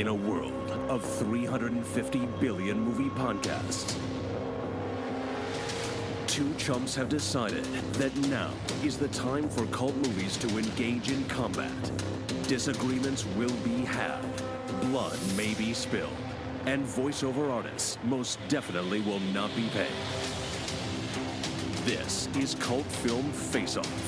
In a world of 350 billion movie podcasts, two chumps have decided that now is the time for cult movies to engage in combat. Disagreements will be had, blood may be spilled, and voiceover artists most definitely will not be paid. This is Cult Film Face-Off.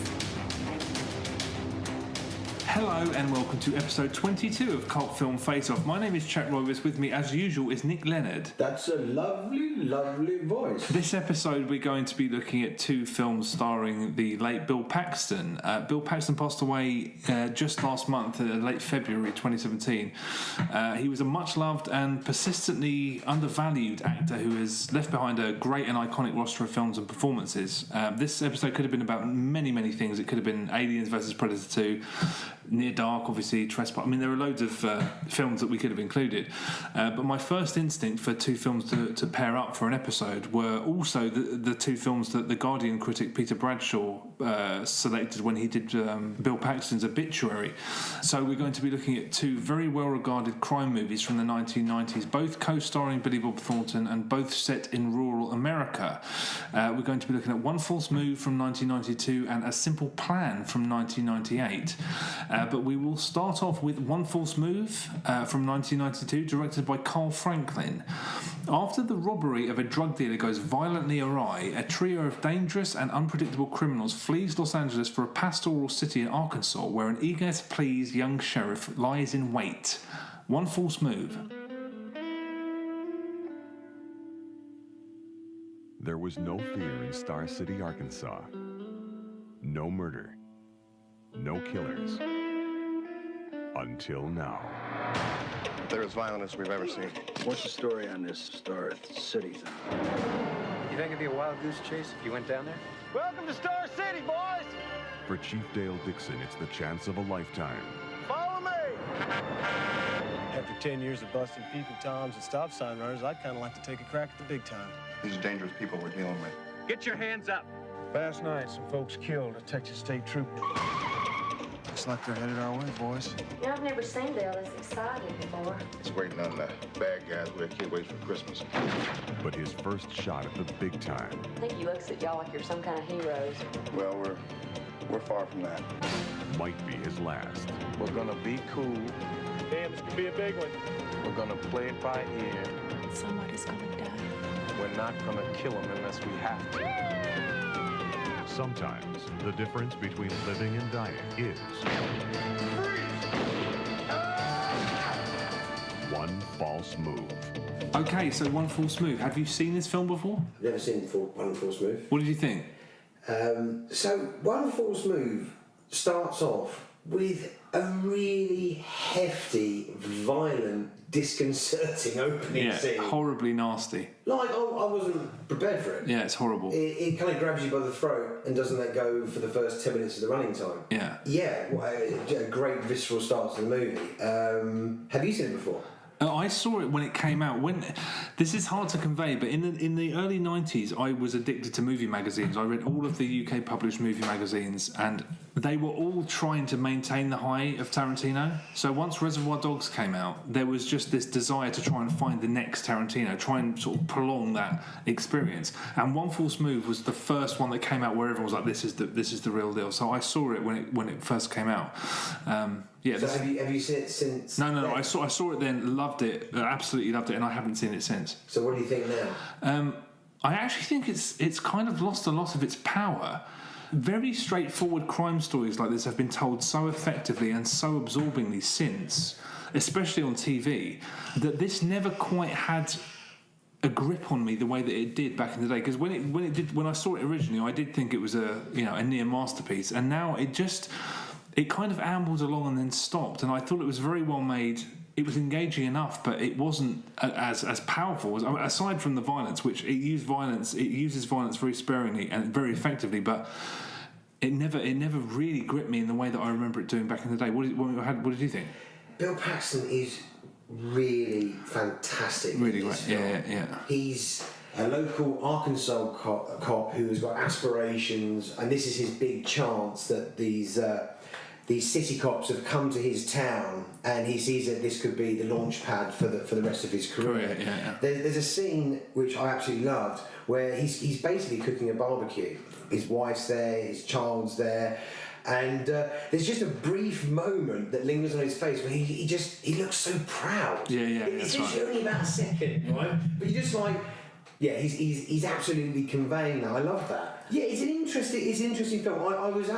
Hello and welcome to episode 22 of Cult Film Face-Off. My name is Chuck Roivers. With me, as usual, is Nick Leonard. That's a lovely, lovely voice. This episode, we're going to be looking at two films starring the late Bill Paxton. Bill Paxton passed away just last month, late February 2017. He was a much-loved and persistently undervalued actor who has left behind a great and iconic roster of films and performances. This episode could have been about many, many things. It could have been Aliens vs Predator 2, Near Dark, obviously, Trespass. I mean, there are loads of films that we could have included. But my first instinct for two films to pair up for an episode were also the two films that the Guardian critic Peter Bradshaw selected when he did Bill Paxton's obituary. So we're going to be looking at two very well-regarded crime movies from the 1990s, both co-starring Billy Bob Thornton and both set in rural America. We're going to be looking at One False Move from 1992 and A Simple Plan from 1998. But we will start off with One False Move from 1992, directed by Carl Franklin. After the robbery of a drug dealer goes violently awry, a trio of dangerous and unpredictable criminals flees Los Angeles for a pastoral city in Arkansas, where an eager-to-please young sheriff lies in wait. One False Move. There was no fear in Star City, Arkansas. No murder. No killers. Until now. They're as violent as we've ever seen. What's the story on this Star City thing? You think it'd be a wild goose chase if you went down there? Welcome to Star City, boys! For Chief Dale Dixon, it's the chance of a lifetime. Follow me! After 10 years of busting peeping toms and stop sign runners, I'd kind of like to take a crack at the big time. These are dangerous people we're dealing with. Get your hands up! Last night, some folks killed a Texas state trooper. Looks like they're headed our way, boys. You know, I've never seen Dale this excited before. He's waiting on the bad guys where a kid waits for Christmas. But his first shot at the big time. I think he looks at y'all like you're some kind of heroes. Well, we're far from that. Might be his last. We're gonna be cool. Damn, this could be a big one. We're gonna play it by ear. Somebody's gonna die. We're not gonna kill him unless we have to. Sometimes the difference between living and dying is one false move. Okay, so One False Move. Have you seen this film before? I've never seen One False Move. What did you think? So One False Move starts off with a really hefty, violent, disconcerting opening scene. Horribly nasty. Like, I wasn't prepared for it. Yeah, it's horrible. It kind of grabs you by the throat and doesn't let go for the first 10 minutes of the running time. Yeah. Yeah, a great visceral start to the movie. Have you seen it before? I saw it when it came out. This is hard to convey, but in the early 90s, I was addicted to movie magazines. I read all of the UK published movie magazines, and they were all trying to maintain the high of Tarantino. So once Reservoir Dogs came out, there was just this desire to try and find the next Tarantino, try and sort of prolong that experience. And One False Move was the first one that came out where everyone was like, "This is the real deal." So I saw it when it first came out. So have you seen it since? No. I saw it then, loved it, absolutely loved it, and I haven't seen it since. So what do you think now? I actually think it's kind of lost a lot of its power. Very straightforward crime stories like this have been told so effectively and so absorbingly since, especially on TV, that this never quite had a grip on me the way that it did back in the day. Because when I saw it originally, I did think it was a near masterpiece, and now it kind of ambled along and then stopped, and I thought it was very well made. It was engaging enough, but it wasn't as powerful. Aside from the violence, which it uses violence very sparingly and very effectively, but it never really gripped me in the way that I remember it doing back in the day. What did you think? Bill Paxton is really fantastic. Really great. Yeah. He's a local Arkansas cop who has got aspirations, and this is his big chance that these these city cops have come to his town, and he sees that this could be the launch pad for the rest of his career. There's a scene which I absolutely loved where he's basically cooking a barbecue. His wife's there, his child's there, and there's just a brief moment that lingers on his face where he looks so proud. It's literally only about a second, right? But you're just like, yeah, he's absolutely conveying that. I love that. Yeah, it's an interesting film. I was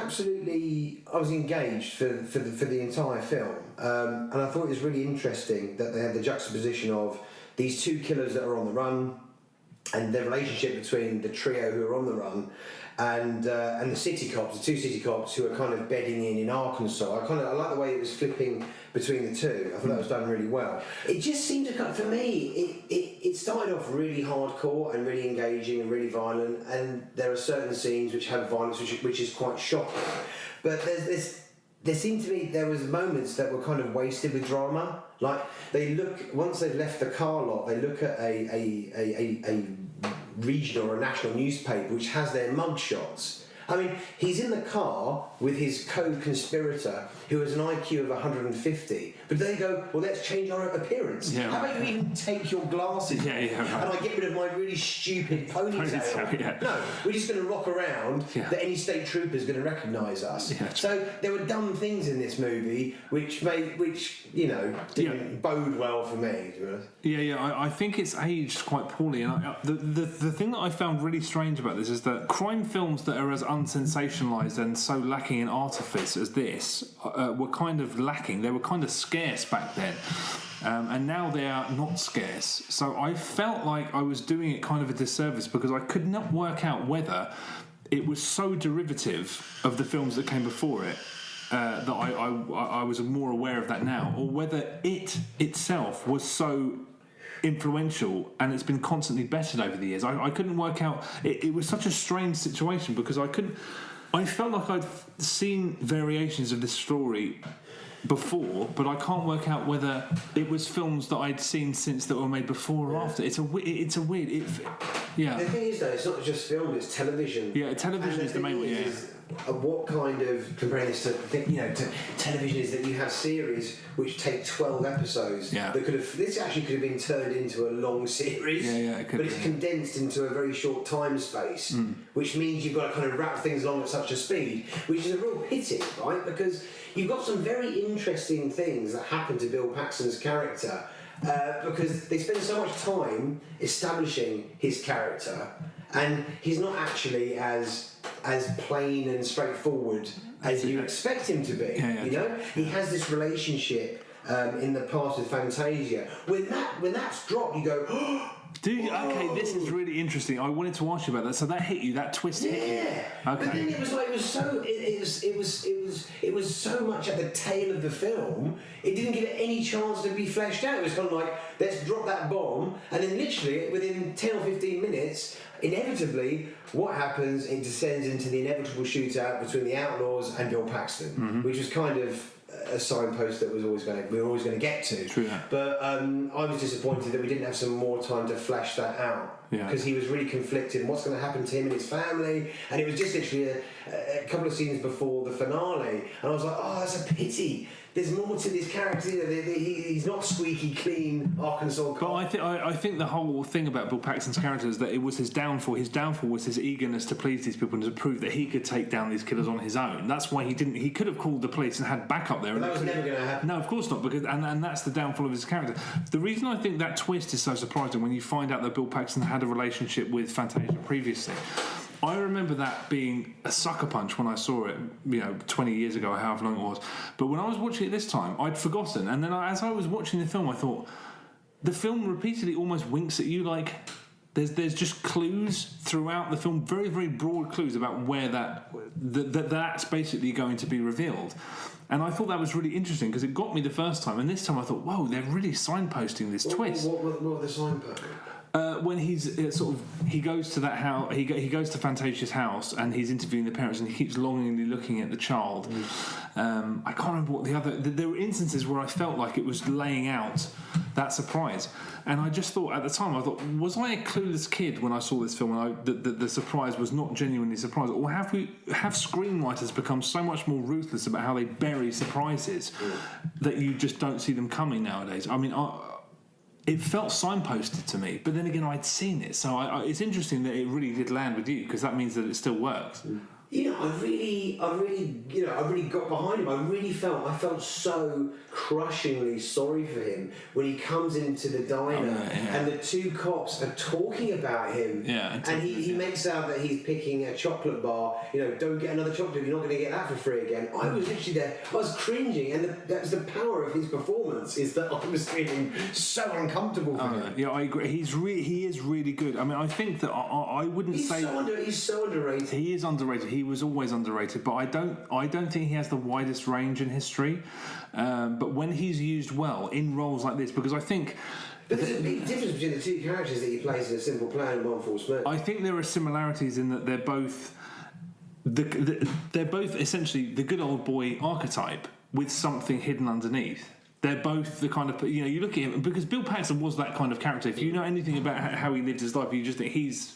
engaged for the entire film, and I thought it was really interesting that they had the juxtaposition of these two killers that are on the run, and the relationship between the trio who are on the run, and the city cops, the two city cops who are kind of bedding in Arkansas. I like the way it was flipping between the two. I thought that was done really well. It just seemed to for me, it started off really hardcore and really engaging and really violent, and there are certain scenes which have violence which is quite shocking. But there seemed to be, there was moments that were kind of wasted with drama. Like, once they've left the car lot, they look at a regional or a national newspaper which has their mug shots. I mean, he's in the car with his co-conspirator who has an IQ of 150, but they go, well, let's change our appearance. Yeah, How about you even take your glasses off and I get rid of my really stupid ponytail? No, we're just going to rock around that any state trooper is going to recognise us. So there were dumb things in this movie which didn't bode well for me, to be honest. I think it's aged quite poorly, and the thing that I found really strange about this is that crime films that are as unsensationalised and so lacking in artifice as this were kind of lacking. They were kind of scarce back then, and now they are not scarce. So I felt like I was doing it kind of a disservice because I could not work out whether it was so derivative of the films that came before it that I was more aware of that now, or whether it itself was so influential and it's been constantly bettered over the years. I couldn't work out. It was such a strange situation because I felt like I'd seen variations of this story before, but I can't work out whether it was films that I'd seen since that were made before or after. It's a weird. The thing is, though, it's not just film; it's television. Yeah, television is the main one. What kind of, comparing this to television, is that you have series which take 12 episodes. This actually could have been turned into a long series. But it's condensed into a very short time space, which means you've got to kind of wrap things along at such a speed, which is a real pity, right? Because you've got some very interesting things that happen to Bill Paxton's character, because they spend so much time establishing his character, and he's not actually as plain and straightforward as you expect him to be. He has this relationship in the past with Fantasia. When that's dropped, you go, oh, okay, this is really interesting. I wanted to ask you about that. So that hit you, that twist hit you. Okay. But then it was so much at the tail of the film, it didn't give it any chance to be fleshed out. It was kind of like, let's drop that bomb, and then literally within 10 or 15 minutes, inevitably, what happens, it descends into the inevitable shootout between the Outlaws and Bill Paxton, which was kind of a signpost that we were always going to get to. True. But I was disappointed that we didn't have some more time to flesh that out, because he was really conflicted in what's going to happen to him and his family, and it was just literally a couple of scenes before the finale, and I was like, oh, that's a pity. There's more to this character. He's not squeaky clean Arkansas cop. But I think the whole thing about Bill Paxton's character is that it was his downfall. His downfall was his eagerness to please these people and to prove that he could take down these killers on his own. That's why he didn't. He could have called the police and had backup there. But that was never going to happen. No, of course not. Because and that's the downfall of his character. The reason I think that twist is so surprising when you find out that Bill Paxton had a relationship with Fantasia previously. I remember that being a sucker punch when I saw it, 20 years ago, or however long it was. But when I was watching it this time, I'd forgotten. And then as I was watching the film, I thought, the film repeatedly almost winks at you like there's just clues throughout the film, very, very broad clues about where that's basically going to be revealed. And I thought that was really interesting because it got me the first time. And this time I thought, whoa, they're really signposting this twist. What were the signposts? When he goes to that house, he goes to Fantasia's house and he's interviewing the parents and he keeps longingly looking at the child. I can't remember what the other. There were instances where I felt like it was laying out that surprise. And I just thought, at the time, was I a clueless kid when I saw this film and the surprise was not genuinely surprised? Or have screenwriters become so much more ruthless about how they bury surprises that you just don't see them coming nowadays? I mean, it felt signposted to me, but then again, I'd seen it. So it's interesting that it really did land with you, because that means that it still works. I really got behind him. I felt so crushingly sorry for him when he comes into the diner and the two cops are talking about him. Yeah, and he makes out that he's picking a chocolate bar. Don't get another chocolate. You're not going to get that for free again. I was literally there. I was cringing, and that was the power of his performance. Is that I was feeling so uncomfortable for him. Yeah, I agree. He is really good. I mean, I think that I wouldn't say he's so underrated. He is underrated. He was always underrated, but I don't think he has the widest range in history. But when he's used well in roles like this, because I think. But there's a big difference between the two characters that he plays in A Simple Plan and One False Murder. I think there are similarities in that they're both essentially the good old boy archetype with something hidden underneath. They're both the kind of, you look at him, because Bill Paxton was that kind of character. If you know anything about how he lived his life, you just think he's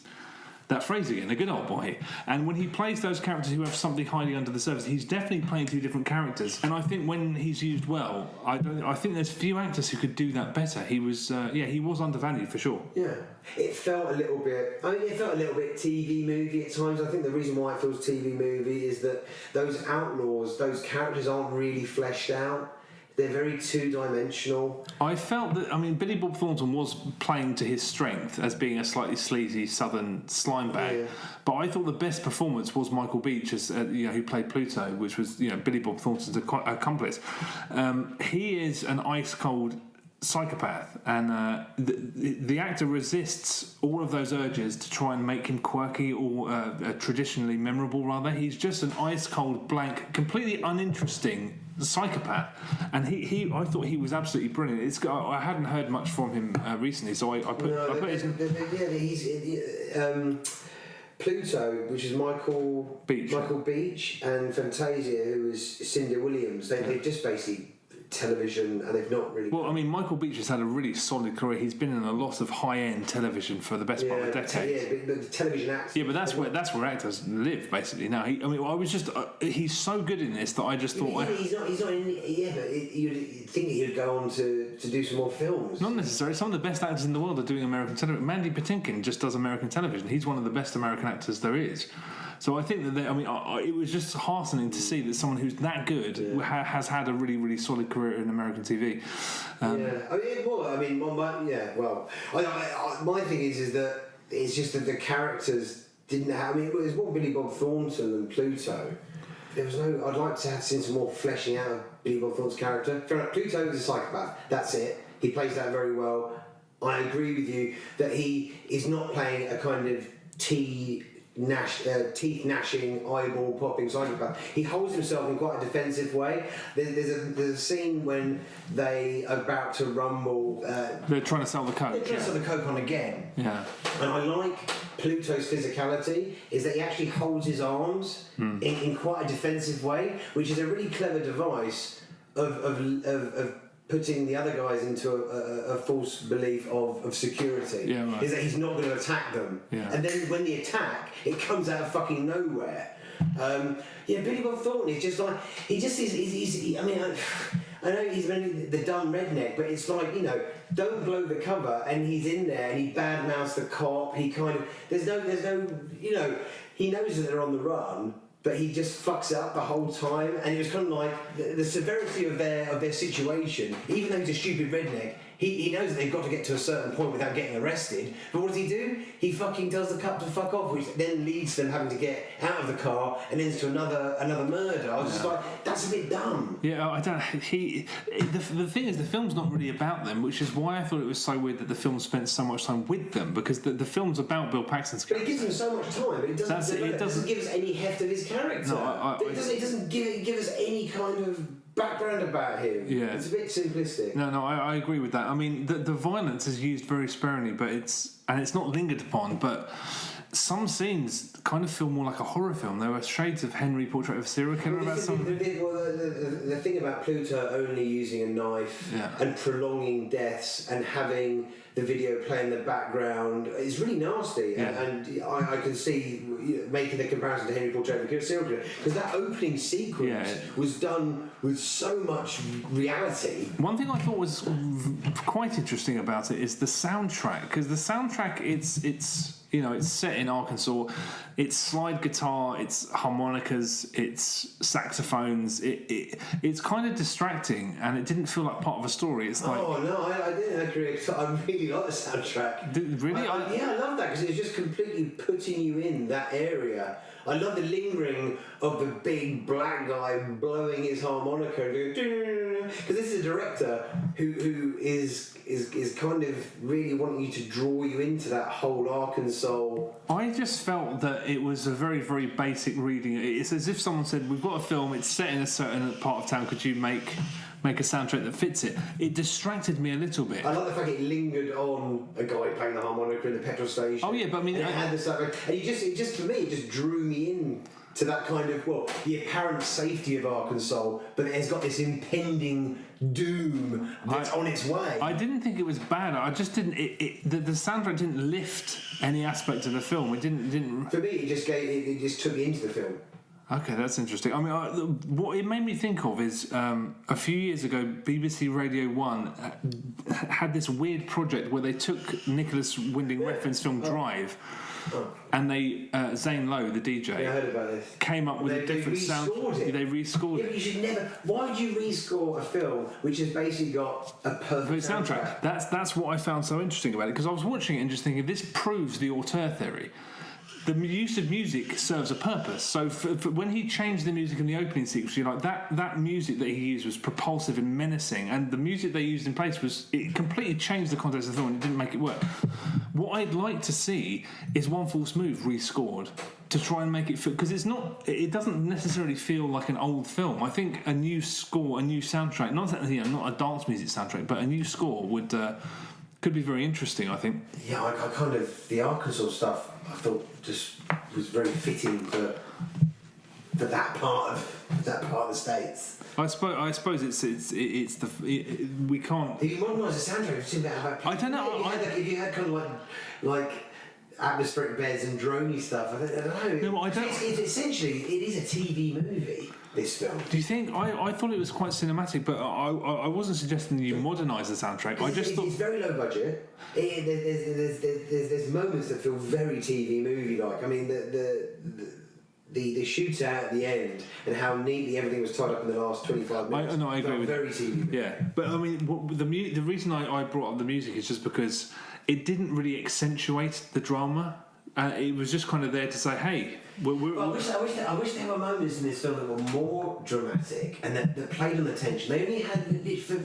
that phrase again, the good old boy. And when he plays those characters who have something hiding under the surface, he's definitely playing two different characters. And I think when he's used well, I think there's few actors who could do that better. He was, he was undervalued for sure. Yeah, it felt a little bit TV movie at times. I think the reason why it feels TV movie is that those outlaws, those characters aren't really fleshed out. They're very two-dimensional. I felt that, Billy Bob Thornton was playing to his strength as being a slightly sleazy southern slime bag, but I thought the best performance was Michael Beach, as who played Pluto, which was Billy Bob Thornton's accomplice. He is an ice-cold psychopath, and the actor resists all of those urges to try and make him quirky or traditionally memorable. Rather, he's just an ice-cold, blank, completely uninteresting psychopath, and I thought he was absolutely brilliant. I hadn't heard much from him recently, so I put his... Pluto, which is Michael Beach, and Fantasia, who is Cindy Williams. They just basically television, and they've not really... Well, Michael Beach has had a really solid career. He's been in a lot of high-end television for the best part of a decade. But television actors... Yeah, but that's where actors live, basically, now. I was just... he's so good in this that I just thought... He's not in... Yeah, but you'd think he'd go on to do some more films. Not necessarily. Some of the best actors in the world are doing American television. Mandy Patinkin just does American television. He's one of the best American actors there is. So I think that it was just heartening to see that someone who's that good has had a really, really solid career in American TV. My thing is that it's just that the characters didn't have... it was more Billy Bob Thornton than Pluto. There was no... I'd like to have seen some more fleshing out of Billy Bob Thornton's character. Pluto is a psychopath. That's it. He plays that very well. I agree with you that he is not playing a kind of teeth gnashing, eyeball popping psychopath. He holds himself in quite a defensive way. There's a scene when they are about to rumble. They're trying to sell the coke. They're trying to sell the coke on again. Yeah. And I like Pluto's physicality is that he actually holds his arms in quite a defensive way, which is a really clever device of putting the other guys into a false belief of security. Yeah, right. Is that he's not going to attack them. Yeah. And then when they attack, it comes out of fucking nowhere. Billy Bob Thornton is just like... He just is... I know he's the dumb redneck, but it's like, don't blow the cover, and he's in there, and he badmouths the cop, he kind of... There's no... he knows that they're on the run, but he just fucks it up the whole time, and it was kind of like the severity of their situation. Even though he's a stupid redneck, he knows that they've got to get to a certain point without getting arrested. But what does he do? He fucking tells the cop to fuck off, which then leads them having to get out of the car and ends to another murder. I was just like, that's a bit dumb. Yeah, I don't. The thing is, the film's not really about them, which is why I thought it was so weird that the film spent so much time with them, because the film's about Bill Paxton's character. But it gives him so much time, but it doesn't give us any heft of his character. No, it doesn't give us any kind of background about him. Yeah. It's a bit simplistic. No, I agree with that. The violence is used very sparingly, but it's not lingered upon. But some scenes kind of feel more like a horror film. There were shades of Henry, Portrait of a Serial Killer about some. The thing about Pluto only using a knife and prolonging deaths and having the video play in the background is really nasty. And I can see making the comparison to Henry, Portrait of a Serial Killer, because that opening sequence was done with so much reality. One thing I thought was quite interesting about it is the soundtrack, because the soundtrack it's you know, it's set in Arkansas. It's slide guitar, it's harmonicas, it's saxophones. It's kind of distracting, and it didn't feel like part of a story. It's like, oh no, I didn't agree. I really like the soundtrack. Really? I love that, because it's just completely putting you in that area. I love the lingering of the big black guy blowing his harmonica and going, because this is a director who is kind of really wanting you to draw you into that whole Arkansas. I just felt that it was a very, very basic reading. It's as if someone said, we've got a film, it's set in a certain part of town, could you make a soundtrack that fits it? It distracted me a little bit. I like the fact it lingered on a guy playing the harmonica in the petrol station. Oh yeah, but I mean, and it had this and it just for me, it just drew me in to that kind of, well, the apparent safety of Arkansas, but it has got this impending doom that's on its way. I didn't think it was bad. I just didn't. The soundtrack didn't lift any aspect of the film. It didn't. For me, it just took me into the film. Okay, that's interesting. I mean, what it made me think of is a few years ago, BBC Radio 1 had this weird project where they took Nicholas Winding Refn's film Drive, and they Zane Lowe, the DJ, I heard about this, came up with a different sound. They rescored it. But you should never. Why would you rescore a film which has basically got a perfect soundtrack? That's what I found so interesting about it, because I was watching it and just thinking, this proves the auteur theory. The use of music serves a purpose. So for when he changed the music in the opening sequence, you're like, that music that he used was propulsive and menacing, and the music they used in place it completely changed the context of the film and it didn't make it work. What I'd like to see is One False Move rescored to try and make it feel, because it doesn't necessarily feel like an old film. I think a new score, a new soundtrack, not a dance music soundtrack, but a new score could be very interesting, I think. Yeah, I kind of, the Arkansas stuff I thought just was very fitting for that part of the States. I suppose we can't. If you modernise the soundtrack, it's about. I don't know. If you had kind of like atmospheric beds and droney stuff, I don't know. No, I don't. It's essentially, it is a TV movie. This film. Do you think? I thought it was quite cinematic, but I wasn't suggesting you modernise the soundtrack. I just thought it's very low budget. There's moments that feel very TV movie like. I mean, the shootout at the end and how neatly everything was tied up in the last 25 minutes. I agree with very TV movie. Yeah, but I mean, the reason I brought up the music is just because it didn't really accentuate the drama. It was just kind of there to say, hey. I wish there were moments in this film that were more dramatic and that played on the tension. They only had,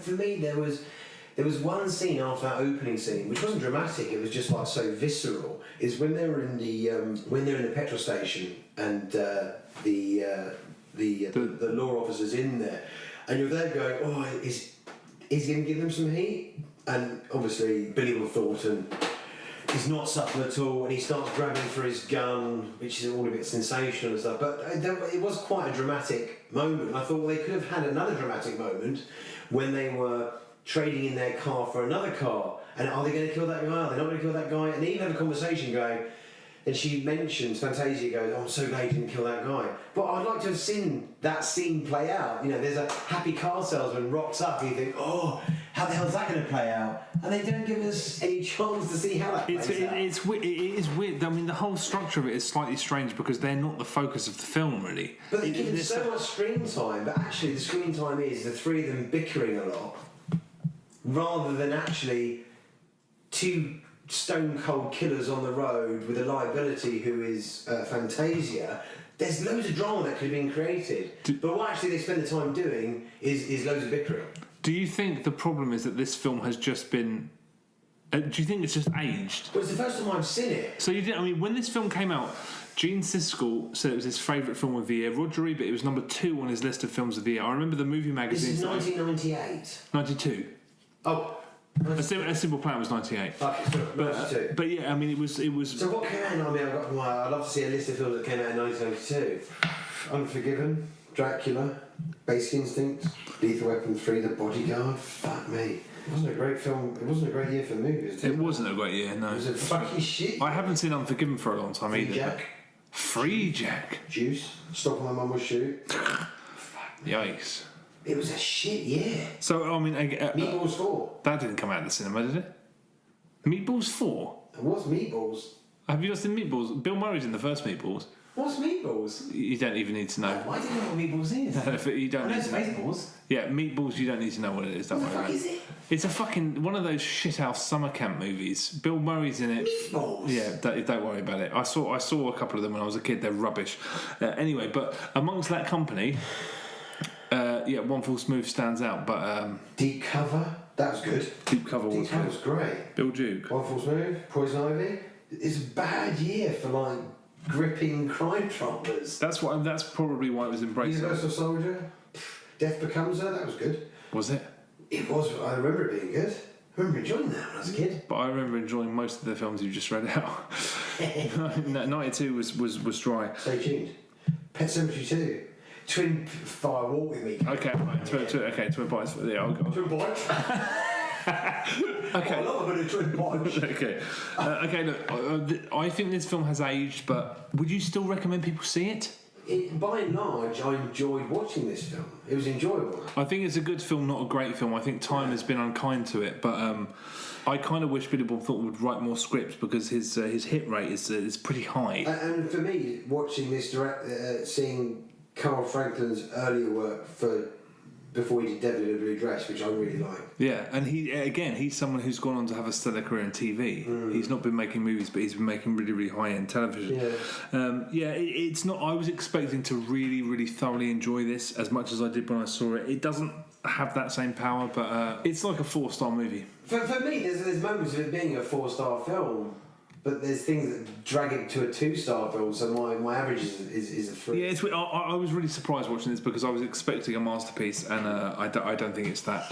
for me, there was one scene after that opening scene which wasn't dramatic. It was just like so visceral. Is when they're in the petrol station and the law officer's in there, and you're there going, oh, is he going to give them some heat? And obviously Billy Bob Thornton. He's not subtle at all, and he starts grabbing for his gun, which is all a bit sensational and stuff. But it was quite a dramatic moment. I thought, well, they could have had another dramatic moment when they were trading in their car for another car. And are they going to kill that guy? Are they not going to kill that guy? And they even have a conversation going, and she mentions, Fantasia goes, oh, I'm so glad you didn't kill that guy. But I'd like to have seen that scene play out. You know, there's a happy car salesman rocks up, and you think, oh, how the hell's that going to play out? And they don't give us any chance to see how that plays out. It is weird. I mean, the whole structure of it is slightly strange because they're not the focus of the film, really. But they're given so much screen time, but actually the screen time is the three of them bickering a lot, rather than actually two stone cold killers on the road with a liability who is Fantasia. There's loads of drama that could have been created, but what actually they spend the time doing is loads of bickering. Do you think the problem is that this film has just been? Do you think it's just aged? Well, it's the first time I've seen it. So you did. I mean, when this film came out, Gene Siskel said it was his favourite film of the year. Roger Ebert, it was number 2 on his list of films of the year. I remember the movie magazine. This is 1998. 92. Oh. A Simple Plan was 98. Okay, but yeah, I mean, it was. So what came out in? I mean, I'd love to see a list of films that came out in 1992. Unforgiven, Dracula, Basic Instinct, Lethal Weapon 3, The Bodyguard. Fuck me. It wasn't a great film. It wasn't a great year for movies. It wasn't a great year, no. It was a fucking shit. I haven't seen Unforgiven for a long time either. Jack. Free Jack. Juice. Stop when my mum will shoot. Yikes. It was a shit year. So, I mean... Meatballs 4. That didn't come out in the cinema, did it? Meatballs 4? It was Meatballs. Have you not seen Meatballs? Bill Murray's in the first Meatballs. What's Meatballs? You don't even need to know. I didn't know what Meatballs is. You don't need to know. Meatballs. Yeah, Meatballs, you don't need to know what it is. Don't worry about it. What the fuck is it? It's a fucking... one of those shithouse summer camp movies. Bill Murray's in it. Meatballs? Yeah, don't worry about it. I saw a couple of them when I was a kid. They're rubbish. Anyway, but amongst that company... One False Move stands out, but... Deep Cover, that was good. Deep Cover was good. was great. Bill Duke. One False Move, Poison Ivy. It's a bad year for, like, gripping crime dramas. That's probably why it was embraced. Universal Soldier, Death Becomes Her, that was good. Was it? It was, I remember it being good. I remember enjoying that when I was a kid. But I remember enjoying most of the films you just read out. 92 was dry. Stay tuned. Pet Sematary 2. Twin Fire Walk With Me. Okay, right. Twin Bites. Yeah, I'll go. Twin Bites. Okay. I love a bit of Twin Bites. Okay, look, I think this film has aged, but would you still recommend people see it? By and large, I enjoyed watching this film. It was enjoyable. I think it's a good film, not a great film. I think time has been unkind to it, but I kind of wish Billy Bob Thornton would write more scripts because his hit rate is pretty high. And for me, watching this, seeing Carl Franklin's earlier work before he did Devil in a Blue Dress, which I really like. Yeah, and he's someone who's gone on to have a stellar career in TV. He's not been making movies, but he's been making really, really high-end television. It's not. I was expecting to really, really thoroughly enjoy this as much as I did when I saw it. It doesn't have that same power, but it's like a 4-star movie. For me, there's moments of it being a 4-star film. But there's things that drag it to a 2-star film, so my average is a 3. Yeah, I was really surprised watching this because I was expecting a masterpiece, and I don't think it's that.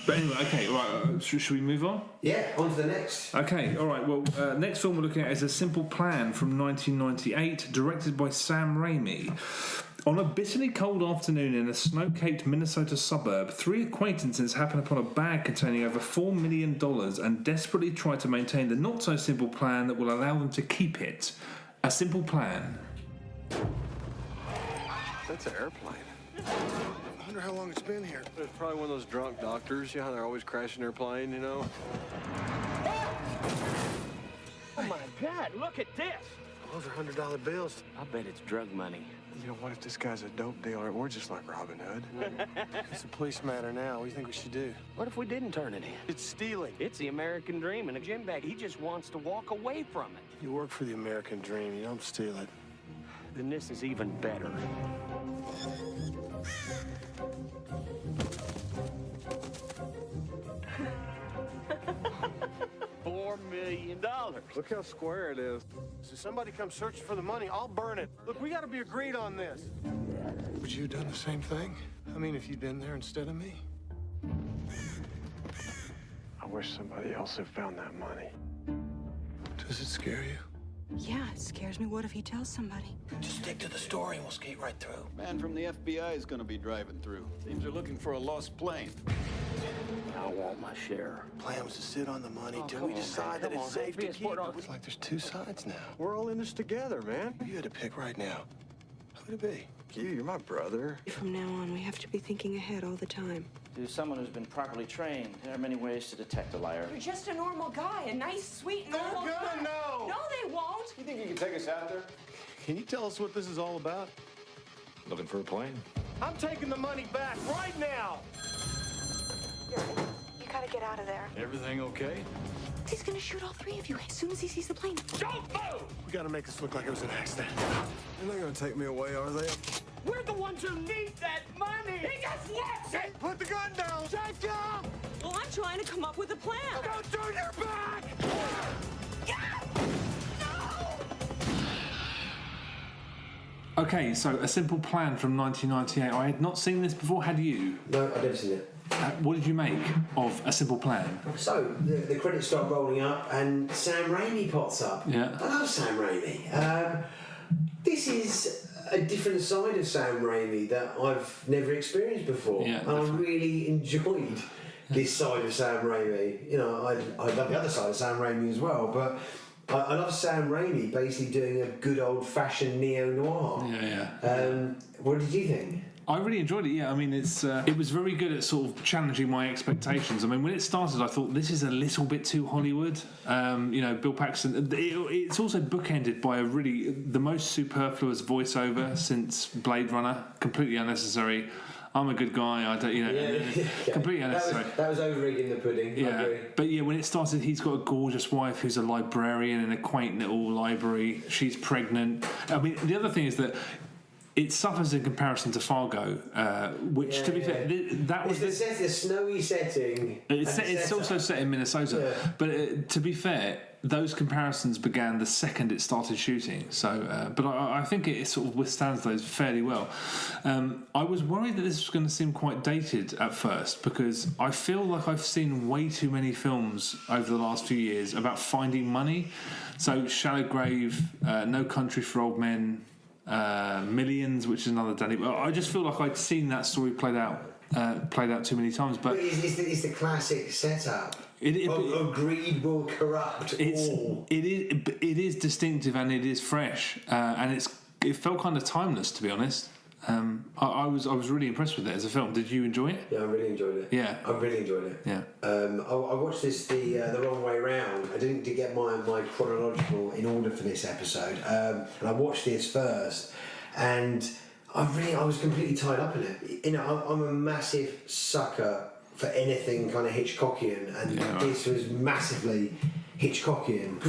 But anyway, okay, right. Should we move on? Yeah, on to the next. Okay, all right. Well, next film we're looking at is A Simple Plan from 1998, directed by Sam Raimi. On a bitterly cold afternoon in a snow-capped Minnesota suburb, 3 acquaintances happen upon a bag containing over $4 million and desperately try to maintain the not-so-simple plan that will allow them to keep it. A Simple Plan. That's an airplane. I wonder how long it's been here. It's probably one of those drunk doctors. You know how they're always crashing their plane, you know? Oh my God, look at this. Those are $100 bills. I bet it's drug money. You know, what if this guy's a dope dealer? We're just like Robin Hood. It's a police matter now. What do you think we should do? What if we didn't turn it in? It's stealing. It's the American dream and a gym bag. He just wants to walk away from it. You work for the American dream. You don't steal it. Then this is even better. $4 million. Look how square it is. So somebody comes searching for the money, I'll burn it. Look, we gotta be agreed on this. Would you have done the same thing? I mean, if you'd been there instead of me? I wish somebody else had found that money. Does it scare you? Yeah, it scares me. What if he tells somebody? Just stick to the story and we'll skate right through. Man from the FBI is gonna be driving through. Seems they're looking for a lost plane. I want my share. Plan was to sit on the money till we decide that it's safe to keep. It's like there's 2 sides now. We're all in this together, man. You had to pick right now. Who would it be? You're my brother. From now on, we have to be thinking ahead all the time. To someone who's been properly trained, there are many ways to detect a liar. You're just a normal guy, a nice, sweet, normal guy. They're gonna know! No, they won't! You think you can take us out there? Can you tell us what this is all about? Looking for a plane. I'm taking the money back right now! You gotta get out of there. Everything okay? He's gonna shoot all 3 of you as soon as he sees the plane. Don't move! We gotta make this look like it was an accident. They're not gonna take me away, are they? We're the ones who need that money. He just wants it. Put the gun down! Take down! Well, I'm trying to come up with a plan. Don't turn your back! Okay, so A Simple Plan from 1998. I had not seen this before, had you? No, I've never seen it. what did you make of A Simple Plan? So the credits start rolling up, and Sam Raimi pops up. Yeah. I love Sam Raimi. This is a different side of Sam Raimi that I've never experienced before, Yeah, and I really enjoyed this side of Sam Raimi. You know, I love the other side of Sam Raimi as well, but I love Sam Raimi basically doing a good old-fashioned neo-noir. Yeah. What did you think? I really enjoyed it. Yeah, I mean, it was very good at sort of challenging my expectations. I mean, when it started, I thought this is a little bit too Hollywood. Bill Paxton. It's also bookended by the most superfluous voiceover since Blade Runner. Completely unnecessary. I'm a good guy. I don't, completely unnecessary. That was over-egging the pudding. Yeah, I agree. but yeah, when it started, he's got a gorgeous wife who's a librarian in a quaint little library. She's pregnant. I mean, the other thing is that it suffers in comparison to Fargo, which, to be fair, that was the snowy setting. It's also set in Minnesota, but to be fair, those comparisons began the second it started shooting. So, but I think it sort of withstands those fairly well. I was worried that this was going to seem quite dated at first because I feel like I've seen way too many films over the last few years about finding money. So, Shallow Grave, No Country for Old Men. Millions, which is another Danny. I just feel like I'd seen that story played out too many times. But it's the classic setup. Greed will corrupt all. It is distinctive and it is fresh, and it felt kind of timeless, to be honest. I was really impressed with it as a film. Did you enjoy it? Yeah, I really enjoyed it. Yeah, I really enjoyed it. Yeah. I watched this the wrong way round. I didn't get my chronological in order for this episode, and I watched this first, and I was completely tied up in it. You know, I'm a massive sucker for anything kind of Hitchcockian, and this was massively Hitchcockian.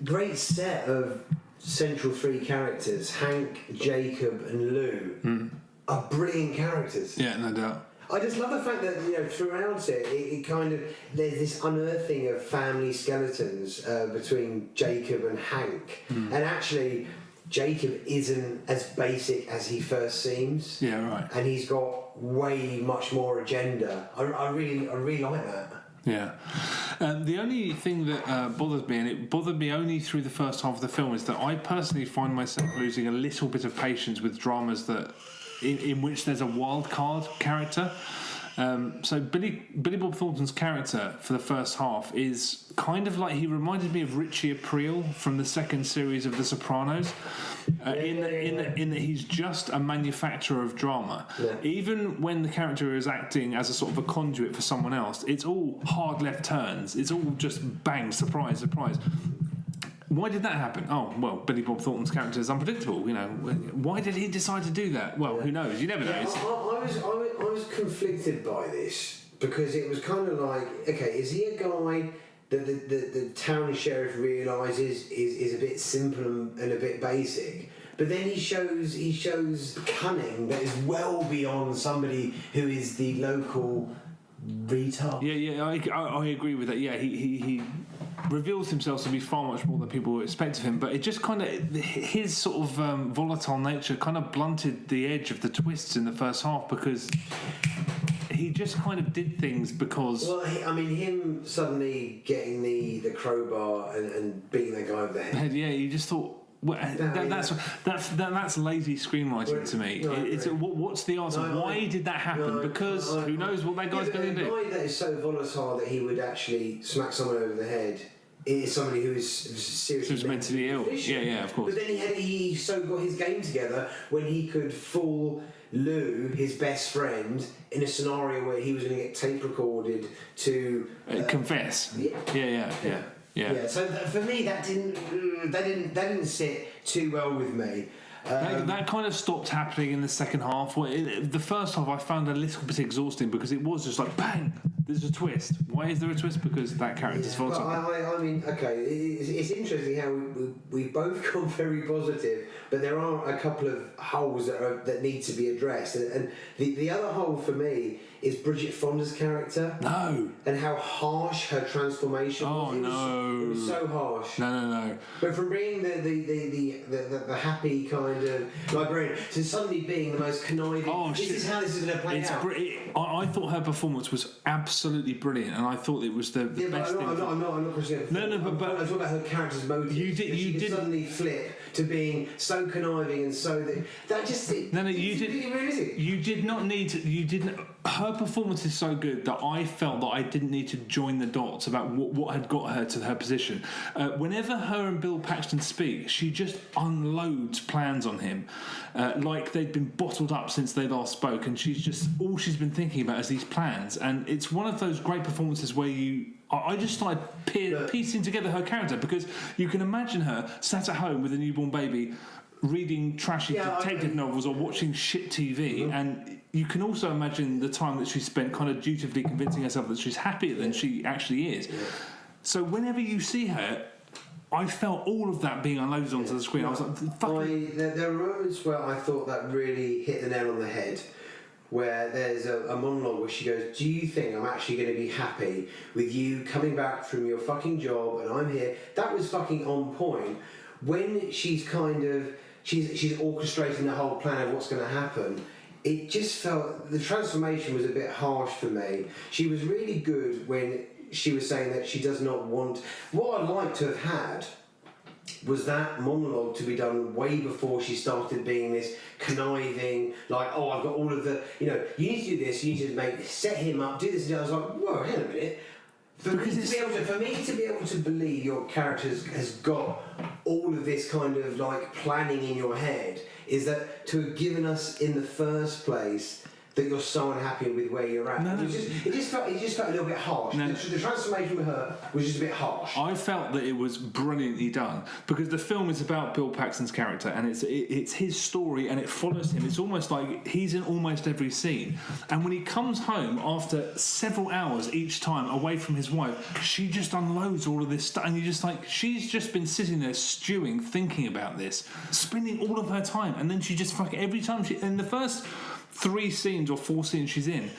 Great set of central three characters, Hank, Jacob and Lou, are brilliant characters. Yeah, no doubt. I just love the fact that throughout it kind of there's this unearthing of family skeletons between Jacob and Hank, and actually Jacob isn't as basic as he first seems. Yeah, right. And he's got way much more agenda. I really like that. Yeah. The only thing that bothers me, and it bothered me only through the first half of the film, is that I personally find myself losing a little bit of patience with dramas that in which there's a wild card character. So Billy Bob Thornton's character for the first half is kind of like, he reminded me of Richie Aprile from the second series of The Sopranos, in that he's just a manufacturer of drama. Yeah. Even when the character is acting as a sort of a conduit for someone else, it's all hard left turns. It's all just bang, surprise, surprise. Why did that happen? Oh, well, Billy Bob Thornton's character is unpredictable. You know, why did he decide to do that? Well, who knows? You never know. I was conflicted by this because it was kind of like, okay, is he a guy that the town sheriff realises is a bit simple and a bit basic? But then he shows cunning that is well beyond somebody who is the local retard. Yeah, I agree with that. Yeah, he reveals himself to be far much more than people would expect of him, but it just kind of, his sort of volatile nature kind of blunted the edge of the twists in the first half, because he just kind of did things because... Well, him suddenly getting the crowbar and beating that guy over the head. Yeah, you just thought... Well, that's lazy screenwriting to me. What's the answer? Why did that happen? Because who knows what that guy's going to do? A guy that is so volatile that he would actually smack someone over the head is somebody who is seriously mentally ill. Yeah, of course. But then he so got his game together when he could fool Lou, his best friend, in a scenario where he was going to get tape recorded to confess. Yeah. So for me, that didn't sit too well with me. That kind of stopped happening in the second half. The first half I found a little bit exhausting because it was just like bang, there's a twist. Why is there a twist? Because that character's volatile. I mean, okay, it's interesting how we both gone very positive, but there are a couple of holes that need to be addressed. And the other hole for me is Bridget Fonda's character. No. And how harsh her transformation was. No. It was so harsh. No. But from being the happy kind kind of librarian. So suddenly being the most conniving. This is how this is going to play out. I thought her performance was absolutely brilliant, and I thought it was the best thing. I'm not questioning. No, but I'm talking about her character's motives. You did suddenly flip to being so conniving and so that just you did not need to. You didn't. Her performance is so good that I felt that I didn't need to join the dots about what had got her to her position. Whenever her and Bill Paxton speak, she just unloads plans on him, like they'd been bottled up since they last spoke, and all she's been thinking about is these plans. And it's one of those great performances where I just started piecing together her character, because you can imagine her sat at home with a newborn baby, reading trashy detective novels or watching shit TV, and you can also imagine the time that she spent kind of dutifully convincing herself that she's happier than she actually is. So whenever you see her, I felt all of that being unloaded onto the screen. I was like, there are moments where I thought that really hit the nail on the head, where there's a monologue where she goes, do you think I'm actually going to be happy with you coming back from your fucking job and I'm here? That was fucking on point. When she's kind of she's orchestrating the whole plan of what's going to happen, it just felt the transformation was a bit harsh for me. She was really good when she was saying that she does not want. What I'd like to have had was that monologue to be done way before she started being this conniving, like, oh, I've got all of the, you need to do this, you need to set him up, do this, and I was like, whoa, hang on a minute. For me to be able to believe your character has got all of this kind of like planning in your head, is that to have given us in the first place that you're so unhappy with where you're at. It just felt a little bit harsh. The transformation with her was just a bit harsh. I felt that it was brilliantly done, because the film is about Bill Paxton's character, and it's his story, and it follows him. It's almost like he's in almost every scene. And when he comes home after several hours each time away from his wife, she just unloads all of this stuff, and you're just like, she's just been sitting there stewing, thinking about this, spending all of her time, and then she just every time in the first 3 scenes or 4 scenes she's in,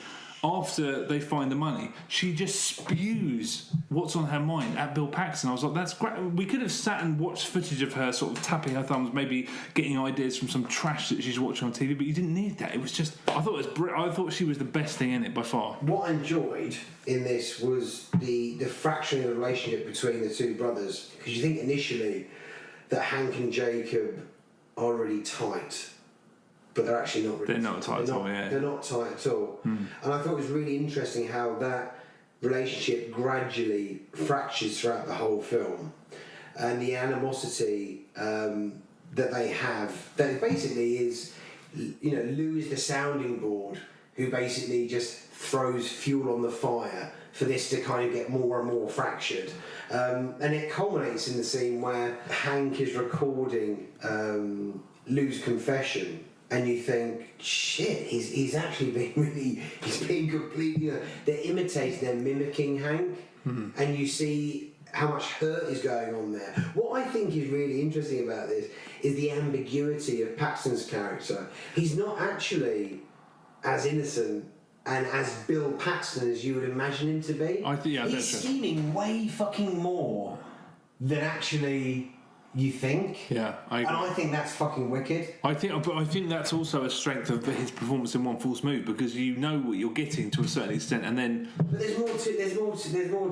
after they find the money, she just spews what's on her mind at Bill Paxton. I was like, that's great. We could have sat and watched footage of her sort of tapping her thumbs, maybe getting ideas from some trash that she's watching on TV, but you didn't need that. It was just, I thought she was the best thing in it by far. What I enjoyed in this was the fracturing of the relationship between the two brothers, because you think initially that Hank and Jacob are really tight, but they're actually not really. They're not tight at all, They're not tight at all. And I thought it was really interesting how that relationship gradually fractures throughout the whole film, and the animosity that they have. That basically is, Lou is the sounding board who basically just throws fuel on the fire for this to kind of get more and more fractured. And it culminates in the scene where Hank is recording Lou's confession. And you think, shit, he's actually being he's being completely, they're imitating, they're mimicking Hank, and you see how much hurt is going on there. What I think is really interesting about this is the ambiguity of Paxton's character. He's not actually as innocent and as Bill Paxton as you would imagine him to be. He's scheming way fucking more than actually you think. Yeah, I agree. And I think that's fucking wicked. I think that's also a strength of his performance in One False Move, because you know what you're getting to a certain extent, and then. But there's more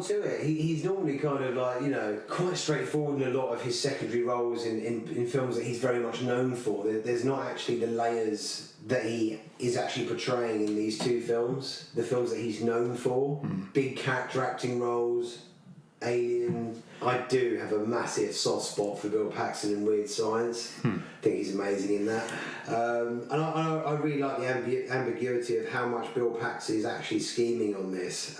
to it. He's normally kind of like quite straightforward in a lot of his secondary roles in films that he's very much known for. There's not actually the layers that he is actually portraying in these 2 films. The films that he's known for, big character acting roles, Alien. I do have a massive soft spot for Bill Paxton in Weird Science. I think he's amazing in that. And I really like the ambiguity of how much Bill Paxton is actually scheming on this.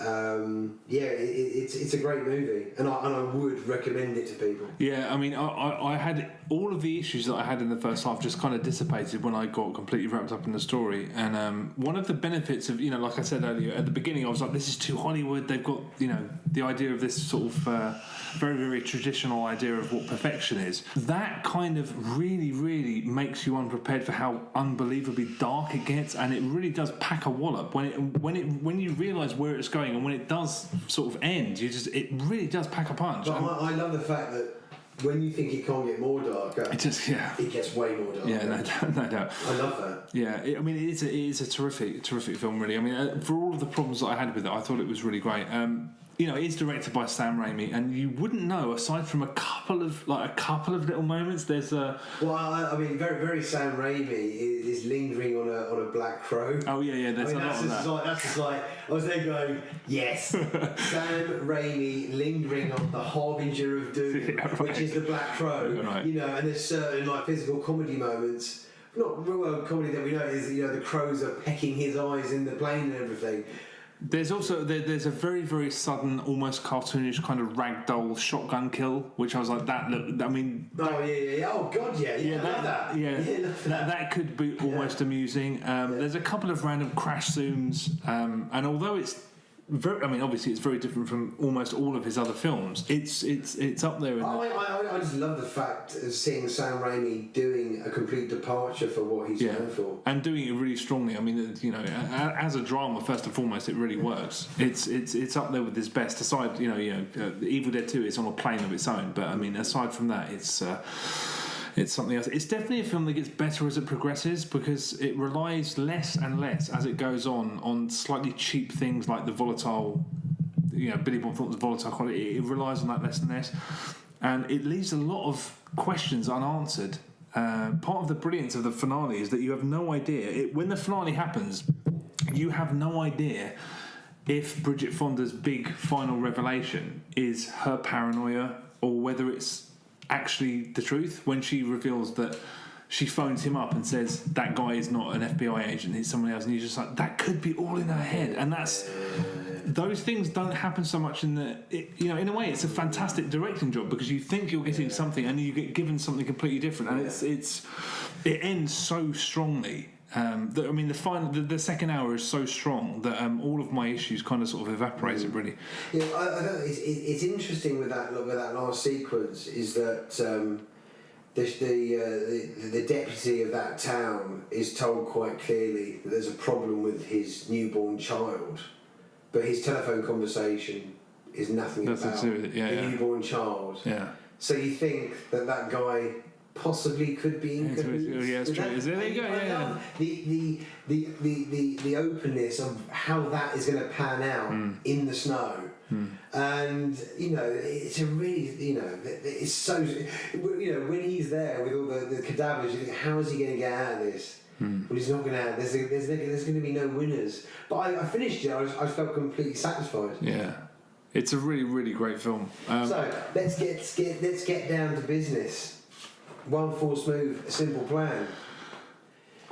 It's a great movie, and I would recommend it to people. Yeah, I mean, I had all of the issues that I had in the first half just kind of dissipated when I got completely wrapped up in the story. And one of the benefits of, like I said earlier, at the beginning I was like, this is too Hollywood. They've got, the idea of this sort of very, very traditional idea of what perfection is. That kind of really, really makes you unprepared for how unbelievably dark it gets, and it really does pack a wallop when you realise where it's going, and when it does sort of end, it really does pack a punch. But I love the fact that when you think it can't get more darker, it gets way more darker. Yeah, no doubt. I love that. Yeah, it is a terrific film, really. I mean, for all of the problems that I had with it, I thought it was really great. It is directed by Sam Raimi, and you wouldn't know, aside from a couple of little moments. There's a very very Sam Raimi is lingering on a Black Crow. Oh yeah. There's a lot of that. That's just like I was there going, yes, Sam Raimi lingering on the harbinger of doom, which is the Black Crow. Right. And there's certain like physical comedy moments. Not real comedy that we know is the crows are pecking his eyes in the plane and everything. There's also there's a very very sudden, almost cartoonish kind of ragdoll shotgun kill, which I was like, that look. I mean, oh god, yeah, that could be almost amusing. There's a couple of random crash zooms, and although it's obviously it's very different from almost all of his other films. It's up there. I just love the fact of seeing Sam Raimi doing a complete departure for what he's known for, and doing it really strongly. I mean, as a drama, first and foremost, it really works. It's up there with his best. Aside, Evil Dead 2 is on a plane of its own. But I mean, aside from that, it's something else. It's definitely a film that gets better as it progresses because it relies less and less as it goes on slightly cheap things like the volatile, Billy Bob Thornton's volatile quality. It relies on that less and less, and it leaves a lot of questions unanswered. Part of the brilliance of the finale is that you have no idea. When the finale happens, you have no idea if Bridget Fonda's big final revelation is her paranoia or whether it's actually the truth when she reveals that she phones him up and says that guy is not an FBI agent, he's someone else, and you're just like, that could be all in her head. And those things don't happen so much in a way it's a fantastic directing job because you think you're getting something and you get given something completely different, and it ends so strongly. The second hour is so strong that all of my issues kind of sort of evaporated, really. Yeah, I don't know. It's interesting with that last sequence is that the deputy of that town is told quite clearly that there's a problem with his newborn child, but his telephone conversation is nothing about the newborn child. Yeah. So you think that guy possibly could be in cahoots. Yeah, that's true. There you go. Yeah. The openness of how that is going to pan out in the snow, and it's a really it's so when he's there with all the cadavers, you think, how is he going to get out of this? Well, he's not going to. There's going to be no winners. But I finished it. I felt completely satisfied. Yeah. It's a really, really great film. So let's get down to business. One False Move, A Simple Plan.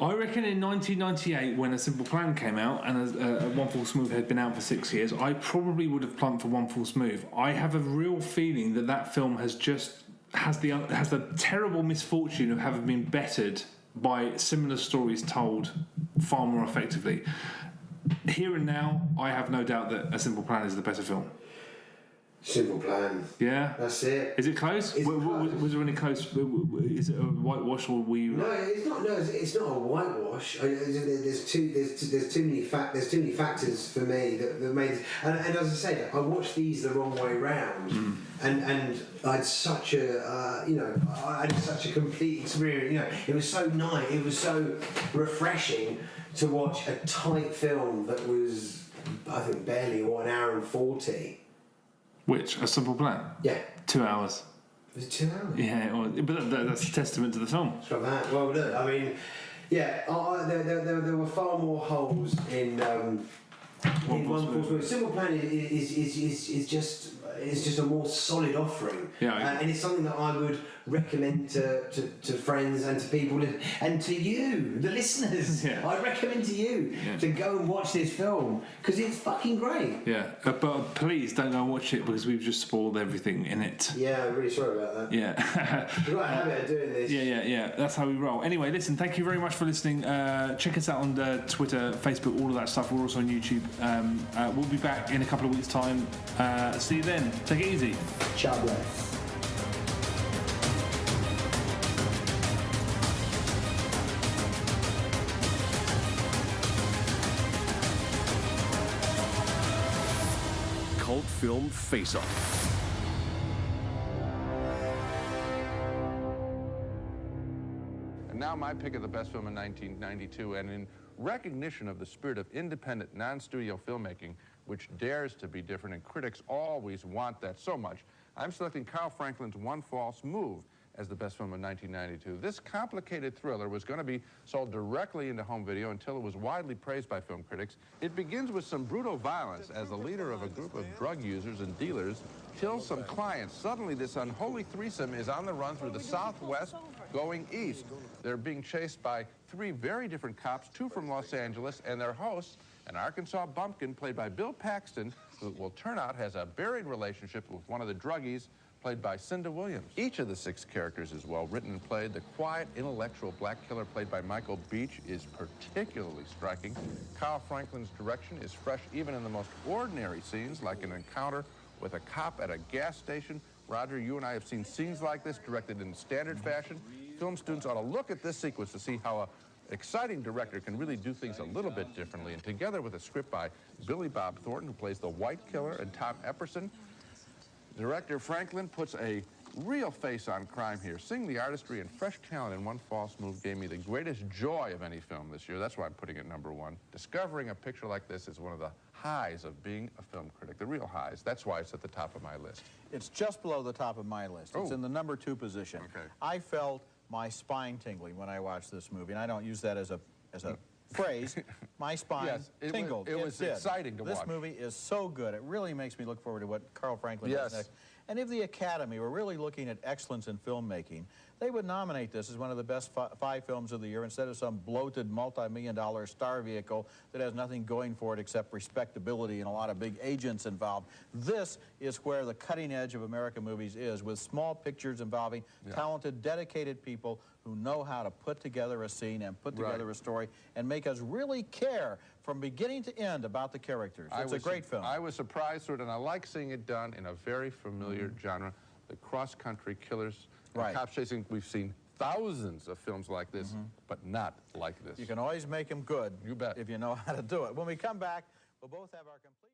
I reckon in 1998, when A Simple Plan came out and One False Move had been out for 6 years, I probably would have plumped for One False Move. I have a real feeling that film has the terrible misfortune of having been bettered by similar stories told far more effectively. Here and now, I have no doubt that A Simple Plan is the better film. Simple Plan. Yeah, that's it. Is it close? Was there any close? Is it a whitewash or were you? No, it's not. No, it's not a whitewash. There's too many factors for me that made it. And as I said, I watched these the wrong way round, and I had such a I had such a complete experience. It was so nice. It was so refreshing to watch a tight film that was, I think, barely 1 hour and 40. Which? A Simple Plan? Yeah. 2 hours. Was it 2 hours? Yeah, but that's a testament to the film. It's not that. Well, look, I mean, yeah, there were far more holes in One False Move. Simple Plan is just a more solid offering. Yeah, and it's something that I would recommend to friends and to people and to you, the listeners. Yeah. I'd recommend to you to go and watch this film because it's fucking great. Yeah, but please don't go and watch it because we've just spoiled everything in it. Yeah, I'm really sorry about that. Yeah. We've got a habit of doing this. Yeah. That's how we roll. Anyway, listen, thank you very much for listening. Check us out on Twitter, Facebook, all of that stuff. We're also on YouTube. We'll be back in a couple of weeks' time. See you then. Take it easy. Ciao, bless. Cult film Face Off. now my pick of the best film in 1992, and in recognition of the spirit of independent, non-studio filmmaking, which dares to be different, and critics always want that so much, I'm selecting Carl Franklin's One False Move as the best film of 1992. This complicated thriller was going to be sold directly into home video until it was widely praised by film critics. It begins with some brutal violence as the leader of a group of drug users and dealers kills some clients. Suddenly, this unholy threesome is on the run through the Southwest going east. They're being chased by three very different cops, two from Los Angeles, and their host, an Arkansas bumpkin played by Bill Paxton, who will turn out has a buried relationship with one of the druggies, played by Cinda Williams. Each of the six characters is well written and played. The quiet, intellectual black killer played by Michael Beach is particularly striking. Carl Franklin's direction is fresh even in the most ordinary scenes, like an encounter with a cop at a gas station. Roger, you and I have seen scenes like this directed in standard fashion. Film students ought to look at this sequence to see how an exciting director can really do things a little bit differently. And together with a script by Billy Bob Thornton, who plays the White Killer, and Tom Epperson, Director Franklin puts a real face on crime here. Seeing the artistry and fresh talent in One False Move gave me the greatest joy of any film this year. That's why I'm putting it #1. Discovering a picture like this is one of the highs of being a film critic, the real highs. That's why it's at the top of my list. It's just below the top of my list. It's in the #2 position. Okay. I felt my spine tingling when I watched this movie, and I don't use that as a phrase. My spine tingled. It was exciting to watch. This movie is so good. It really makes me look forward to what Carl Franklin does next. And if the Academy were really looking at excellence in filmmaking, they would nominate this as one of the best 5 films of the year instead of some bloated multi-million-dollar star vehicle that has nothing going for it except respectability and a lot of big agents involved. This is where the cutting edge of American movies is, with small pictures involving talented, dedicated people who know how to put together a scene and put together a story and make us really care from beginning to end about the characters. It's a great film. I was surprised through it, and I like seeing it done in a very familiar genre. The cross-country killers, cops chasing. We've seen thousands of films like this, but not like this. You can always make them good. You bet. If you know how to do it. When we come back, we'll both have our complete...